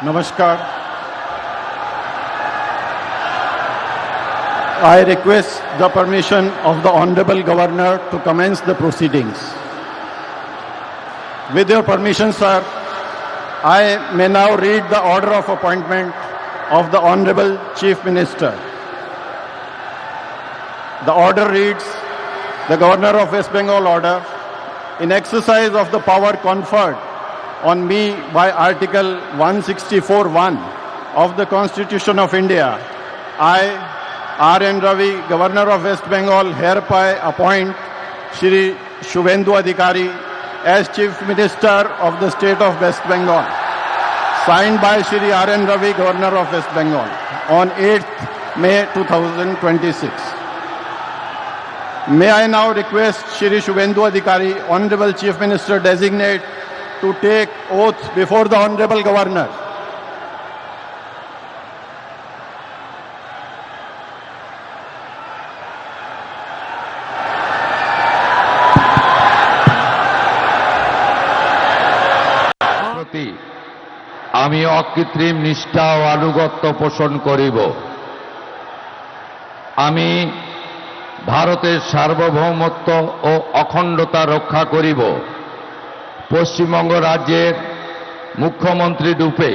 Namaskar. I request the permission of the Honorable Governor to commence the proceedings. With your permission, sir, I may now read the order of appointment of the Honorable Chief Minister. The order reads, the Governor of West Bengal order, in exercise of the power conferred on me by Article 164(1) of the Constitution of India, I, R.N. Ravi, Governor of West Bengal, hereby appoint Shri Shubhendu Adhikari as Chief Minister of the State of West Bengal. Signed by Shri R.N. Ravi, Governor of West Bengal, on 8th May 2026. May I now request Shri Shubhendu Adhikari, Honorable Chief Minister Designate, to take oath before the Honorable Governor. আমি অকৃত্রিম নিষ্ঠা ও আনুগত্য পোষণ করিব। আমি ভারতের সার্বভৌমত্ব ও অখণ্ডতা রক্ষা করিব। পশ্চিমবঙ্গ রাজ্যের মুখ্যমন্ত্রী রূপে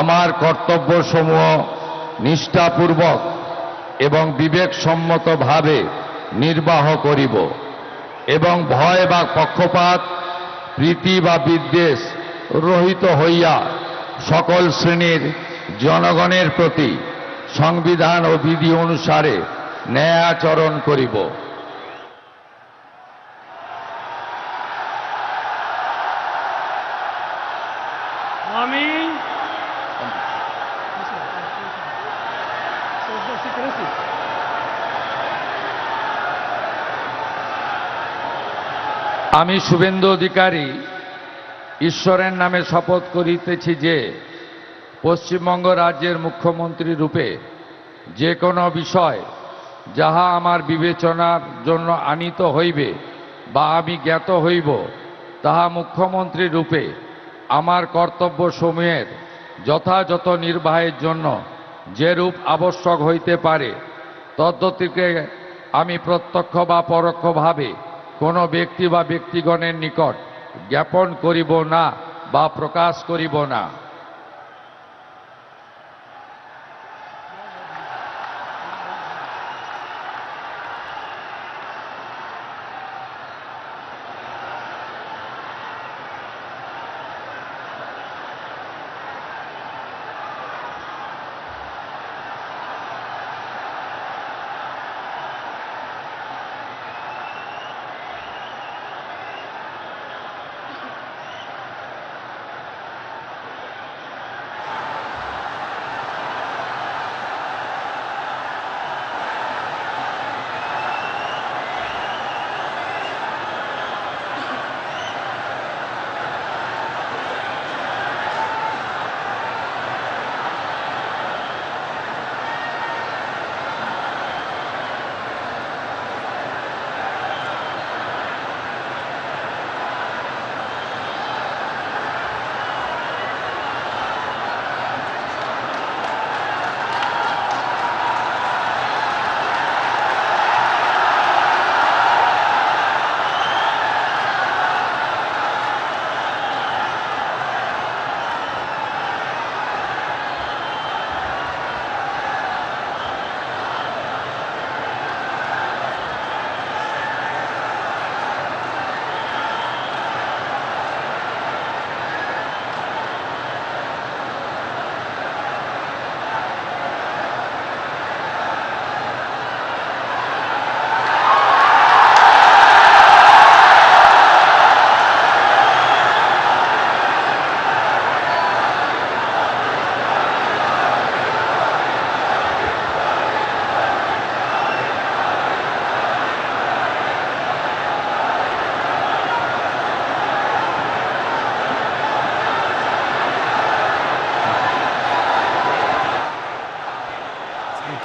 আমার কর্তব্যসমূহ নিষ্ঠাপূর্বক এবং বিবেকসম্মতভাবে নির্বাহ করিব এবং ভয় বা পক্ষপাত, প্রীতি বা বিদ্বেষ রহিত হইয়া সকল শ্রেণীর জনগণের প্রতি সংবিধান ও বিধি অনুসারে ন্যায় আচরণ করিব। আমি শুভেন্দু অধিকারী ঈশ্বরের নামে শপথ করিতেছি যে পশ্চিমবঙ্গ রাজ্যের মুখ্যমন্ত্রী রূপে যে কোনো বিষয় যাহা আমার বিবেচনার জন্য আনীত হইবে বা আমি জ্ঞাত হইব, তাহা মুখ্যমন্ত্রী রূপে আমার কর্তব্যসমূহের যথাযথ নির্বাহের জন্য যেরূপ আবশ্যক হইতে পারে তদ্গতিকে আমি প্রত্যক্ষ বা পরোক্ষভাবে কোনো ব্যক্তি বা ব্যক্তিগণের নিকট জ্ঞাপন করিব না বা প্রকাশ করিব না।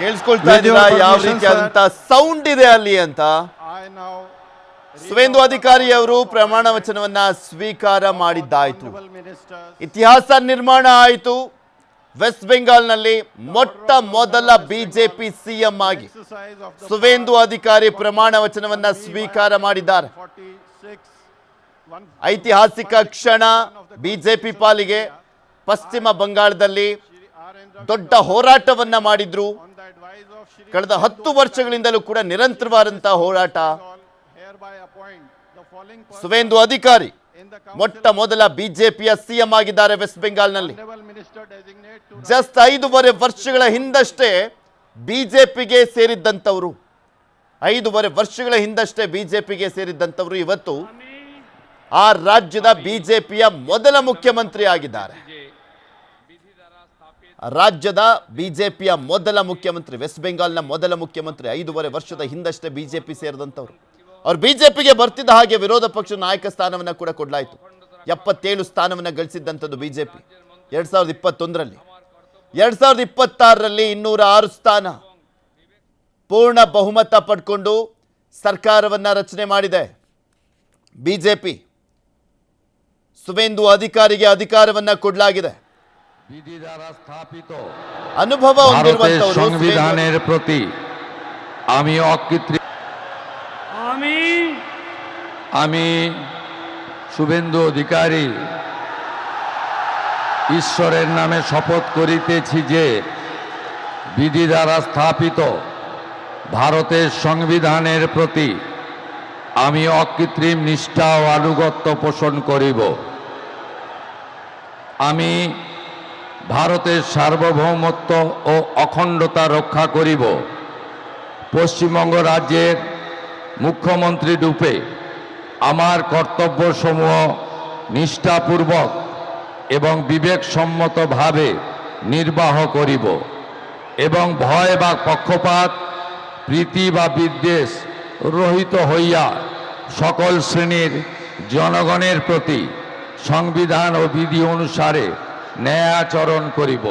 ಕೇಳಿಸ್ಕೊಳ್ತಾ ಇದ್ದೀರಾ ಯಾವ ರೀತಿ ಅಂತ ಸೌಂಡ್ ಇದೆ ಅಲ್ಲಿ ಅಂತ? I now ಸುವೇಂದು ಅಧಿಕಾರಿ ಅವರು ಪ್ರಮಾಣ ವಚನವನ್ನ ಸ್ವೀಕಾರ ಮಾಡಿದ್ದಾಯಿತು. Honorable ministers, ಇತಿಹಾಸ ನಿರ್ಮಾಣ ಆಯಿತು. ವೆಸ್ಟ್ ಬೆಂಗಾಲ್ನಲ್ಲಿ ಮೊಟ್ಟ ಮೊದಲ ಬಿಜೆಪಿ ಸಿಎಂ ಆಗಿ exercise of the ಸುವೇಂದು ಅಧಿಕಾರಿ ಪ್ರಮಾಣ ವಚನವನ್ನ ಸ್ವೀಕಾರ ಮಾಡಿದ್ದಾರೆ. 46, ಐತಿಹಾಸಿಕ ಕ್ಷಣ ಬಿಜೆಪಿ ಪಾಲಿಗೆ. ಪಶ್ಚಿಮ ಬಂಗಾಳದಲ್ಲಿ ದೊಡ್ಡ ಹೋರಾಟವನ್ನ ಮಾಡಿದ್ರು. on the advice of Shri ಕಳೆದ 10 ವರ್ಷಗಳಿಂದಲೂ ಕೂಡ ನಿರಂತರವಾದಂತಹ ಹೋರಾಟ. hereby appoint the following person Suvendu ಅಧಿಕಾರಿ in the ಮೊಟ್ಟ ಮೊದಲ ಬಿಜೆಪಿಯ ಸಿಎಂ ಆಗಿದ್ದಾರೆ ವೆಸ್ಟ್ ಬೆಂಗಾಲ್ನಲ್ಲಿ. honorable minister designate to just 5.5 ವರ್ಷಗಳ ಹಿಂದಷ್ಟೇ ಬಿಜೆಪಿಗೆ ಸೇರಿದ್ದಂಥವ್ರು, 5.5 ವರ್ಷಗಳ ಹಿಂದಷ್ಟೇ ಬಿಜೆಪಿಗೆ ಸೇರಿದ್ದಂಥವ್ರು ಇವತ್ತು ಆ ರಾಜ್ಯದ ಬಿಜೆಪಿಯ ಮೊದಲ ಮುಖ್ಯಮಂತ್ರಿ ಆಗಿದ್ದಾರೆ. ರಾಜ್ಯದ ಬಿಜೆಪಿಯ ಮೊದಲ ಮುಖ್ಯಮಂತ್ರಿ, ವೆಸ್ಟ್ ಬೆಂಗಾಲ್ನ ಮೊದಲ ಮುಖ್ಯಮಂತ್ರಿ 5.5 ವರ್ಷದ ಹಿಂದಷ್ಟೇ ಬಿಜೆಪಿ ಸೇರಿದಂಥವ್ರು. ಅವ್ರು ಬಿಜೆಪಿಗೆ ಬರ್ತಿದ್ದ ಹಾಗೆ ವಿರೋಧ ಪಕ್ಷ ನಾಯಕ ಸ್ಥಾನವನ್ನ ಕೂಡ ಕೊಡಲಾಯಿತು. 77 ಸ್ಥಾನವನ್ನ ಗಳಿಸಿದ್ದಂಥದ್ದು ಬಿಜೆಪಿ 2021ರಲ್ಲಿ. 2026ರಲ್ಲಿ 206 ಸ್ಥಾನ ಪೂರ್ಣ ಬಹುಮತ ಪಡ್ಕೊಂಡು ಸರ್ಕಾರವನ್ನ ರಚನೆ ಮಾಡಿದೆ ಬಿಜೆಪಿ. ಸುವೇಂದು ಅಧಿಕಾರಿಗೆ ಅಧಿಕಾರವನ್ನ ಕೊಡಲಾಗಿದೆ. বিধি দ্বারা স্থাপিত ಅನುಭವ ভারতের ಹೊಂದಿರುವಂತವರು সংবিধানের প্রতি আমি অকৃত্রিম আমি শুভেন্দু অধিকারী ঈশ্বরের নামে শপথ করিতেছি যে বিধি দ্বারা স্থাপিত ভারতের সংবিধানের প্রতি আমি অকৃত্রিম নিষ্ঠা ও আনুগত্য পোষণ করিব। আমি ভারতের সার্বভৌমত্ব ও অখণ্ডতা রক্ষা করিব। পশ্চিমবঙ্গ রাজ্যের মুখ্যমন্ত্রী রূপে আমার কর্তব্যসমূহ নিষ্ঠাপূর্বক এবং বিবেকসম্মতভাবে নির্বাহ করিব এবং ভয় বা পক্ষপাত প্রীতি বা বিদ্বেষ রহিত হইয়া সকল শ্রেণীর জনগণের প্রতি সংবিধান ও বিধি অনুসারে ন্যায় আচরণ করিব।